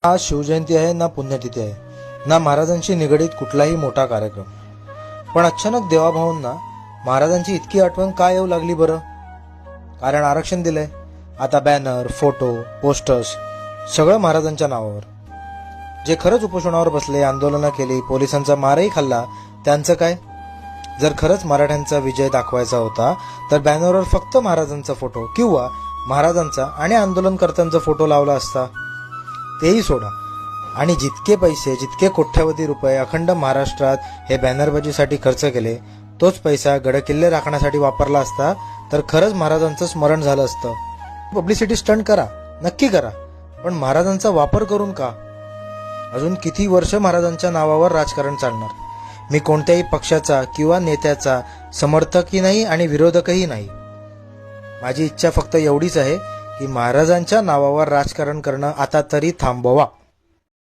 आज शिवजयंती आहे ना पुण्यतिथी आहे ना महाराजांशी निगडीत कुठलाही मोठा कार्यक्रम, पण अचानक देवाभाऊंना महाराजांची इतकी आठवण का येऊ लागली बरं? कारण आरक्षण दिलंय. आता बॅनर, फोटो, पोस्टर्स सगळं महाराजांच्या नावावर. जे खरंच उपोषणावर बसले, आंदोलनं केली, पोलिसांचा मारही खाल्ला, त्यांचं काय? जर खरंच मराठ्यांचा विजय दाखवायचा होता तर बॅनरवर फक्त महाराजांचा फोटो किंवा महाराजांचा आणि आंदोलनकर्त्यांचा फोटो लावला असता. तेही सोडा. आणि जितके पैसे, जितके कोट्यवधी रुपये अखंड महाराष्ट्रात हे बॅनरबाजीसाठी खर्च केले, तोच पैसा गडकिल्ले राखण्यासाठी वापरला असता तर खरंच महाराजांचं स्मरण झालं असतं. पब्लिसिटी स्टंट करा, नक्की करा, पण महाराजांचा वापर करून का? अजून किती वर्ष महाराजांच्या नावावर राजकारण चालणार? मी कोणत्याही पक्षाचा किंवा नेत्याचा समर्थकही नाही आणि विरोधकही नाही. माझी इच्छा फक्त एवढीच आहे की महाराजांच्या नावावर राजकारण करणं आता तरी थांबवा.